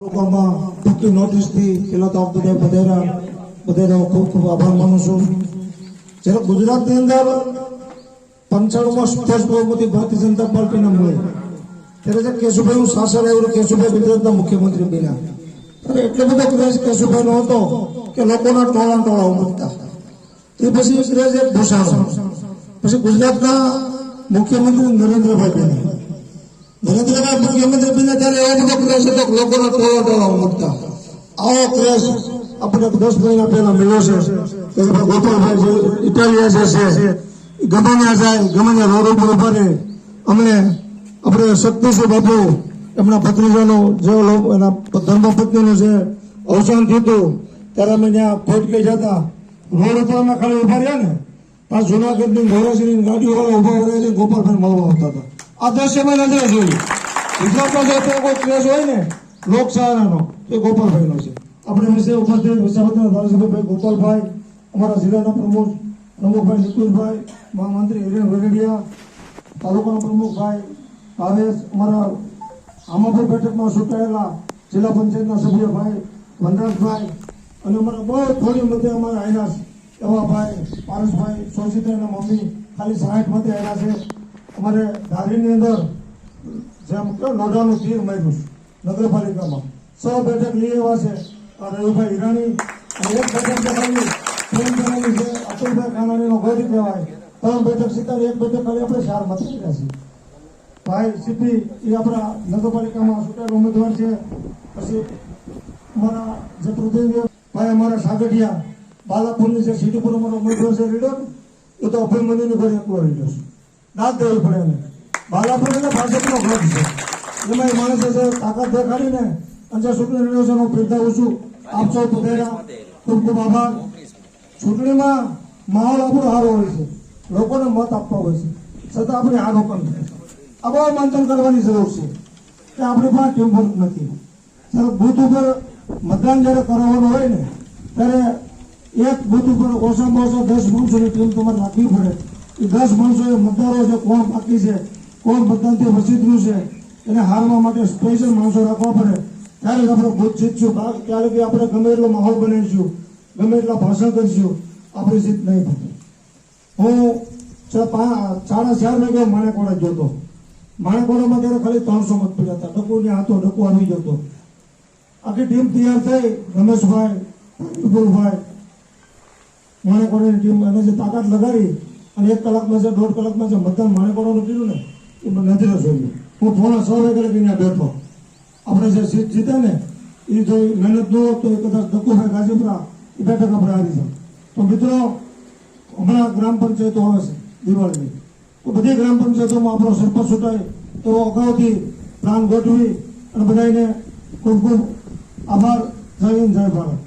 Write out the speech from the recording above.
ટૂંકી નોટિસથી પેલા તો બધાનો ખૂબ ખૂબ આભાર માનું છું. જ્યારે ગુજરાતની અંદર 95માં સ્પષ્ટ બહુમતી ભારતીય જનતા પાર્ટીના મળે ત્યારે જે કેશુભાઈનું શાસન આવ્યું, કેશુભાઈ ગુજરાતના મુખ્યમંત્રી બન્યા ત્યારે એટલો બધો ક્રેઝ કેશુભાઈનો હતો કે લોકોના ટોળા ઉમટતા. એ પછી ક્રેઝ એક ભૂષાણો, પછી ગુજરાતના મુખ્યમંત્રી નરેન્દ્રભાઈ બન્યા. નરેન્દ્રભાઈ મુખ્યમંત્રી બન્યા ત્યારે એવો બધો ક્રેઝ હતો કે લોકોના ટોળા ઉમટતા. આવો ક્રેઝ આપણે 10 મહિના પહેલા મળ્યો છે કે ગોપાલભાઈ જે ઇટાલિયા છે ગમે જાય ગમે રોડ ઉપર ઉભા રહે. અમને આપણે શક્તિસિંહ બાપુ એમના ભત્રીજાનું જે એના ધર્મપત્નીનું જે અવસાન થયું હતું ત્યારે અમે ત્યાં ખોટ કહી જતા રોડ ઉપર અમે ખાલી ઉભા રહ્યા ને આ જુનાગઢની ગૌરવશ્રીની ગાડીઓ વાળા ઉભા રહીને ગોપાલભાઈ મળવા આવતા હતા. આ દ્રશ્ય મેં નજરે જોયું. ગુજરાતમાં જો કોઈ ક્રેઝ હોય ને લોકશાહીનો એ ગોપાલભાઈનો છે. આપણે વિશે ઉપસ્થિત વિશાખાપટ્ટનમ ધારાસભ્ય ગોપાલભાઈ, અમારા જિલ્લાના પ્રમુખ પ્રમુખભાઈ નિકુંજભાઈ, મહામંત્રી હિરેન વેરડિયા, તાલુકાના પ્રમુખભાઈ ભાવેશ, અમારા આમાપુર બેઠકમાં ચૂંટાયેલા જિલ્લા પંચાયતના સભ્યભાઈ વનરાજભાઈ અને અમારા બહુ થોડી મધ્ય અમારા આવ્યા એવા ભાઈ પારસભાઈ, સોશિતાના મમ્મી ખાલી 60 મધ્ય આવ્યા છે. અમારે ધારીની અંદર જેમ કે લોઢાનું તીર માર્યું નગરપાલિકામાં 100 બેઠક લઈ આવ્યા છે. રવિભાઈ હિરાણી અને એક બેઠક પ્રેમજનાની છે અતુલભાઈ કાનાણીનો ગોરી કહેવાય. 3 બેઠક સીતાની, એક બેઠક ખાલી આપણે 4 મત કર્યા છે. ભાઈ સીપી એ આપણા નગરપાલિકામાં ચૂંટાયેલા ઉમેદવાર છે. પછી અમારા જે પ્રતિનિધિ ભાઈ અમારા સાગઠિયા બાલાપુરની જે સીટ ઉપર અમારો ઉમેદવાર છે લીડર એ તો અભિમન્યુની ઘરે એકલો લીડર છે. દાદ દેવી પડે એને. બાલાપુર એટલે ભાજપનો ગઢ છે. એમાં એ માણસે જે તાકાત દેખાડીને અને ચૂંટણી લડ્યો છે બિરદાવું છું. આપ સૌ પધાર્યા, ખૂબ ખૂબ આભાર. ચૂંટણીમાં માહોલ આપણો સારો હોય છે, લોકોને મત આપવા હોય છે, છતાં આપણે હારો પણ થાય છે. આ બહુ મંથન કરવાની જરૂર છે કે આપણી પાસે ટીમવર્ક નથી. જ્યારે બૂથ ઉપર મતદાન જ્યારે કરવાનું હોય ને ત્યારે એક બૂથ ઉપર ઓછામાં ઓછા 10 માણસોની ટીમ તમારે રાખવી પડે. એ 10 માણસો એ મતદારો છે, કોણ બાકી છે, કોણ મતદાનથી વંચિત રહ્યું છે, એને હારવા માટે સ્પેશિયલ માણસો રાખવા પડે. ત્યારે આપણે બૂથ જીતશું. ત્યારે કે આપણે ગમે એટલો માહોલ બનાવીશું, ગમે એટલા ભાષણ કરીશું, આપણી જીત નહીં થાય. હું 4:30 વાગે માણેકવાડા જોતો. માણેકવાડામાં ત્યારે ખાલી 300 મત પડ્યા હતા. ડકુની હાથો ડકુ આવી જતો. આખી ટીમ તૈયાર થઈ, રમેશભાઈ, વિપુલભાઈ, માણેકવાડાની ટીમ એને જે તાકાત લગાડી અને 1 કલાકમાં છે 1.5 કલાકમાં છે મતદાન માણેકવાડાનું કર્યું ને એ નજરે જોયું. હું 6:15 વાગે ત્યાં બેઠો. આપણે જે સીટ જીતે ને એ જો મહેનત ન હોત તો એ કદાચ ડકુભાઈ ગાજીપુરા એ બેઠક આપણે હારી જાય. તો મિત્રો હમણાં ગ્રામ પંચાયતો આવે છે દિવાળીની, તો બધી ગ્રામ પંચાયતોમાં આપણો સરપંચ ચૂંટાય એવો અગાઉથી પ્લાન ગોઠવી અને બધાને ખૂબ ખૂબ આભાર. જય હિન્દ, જય ભારત.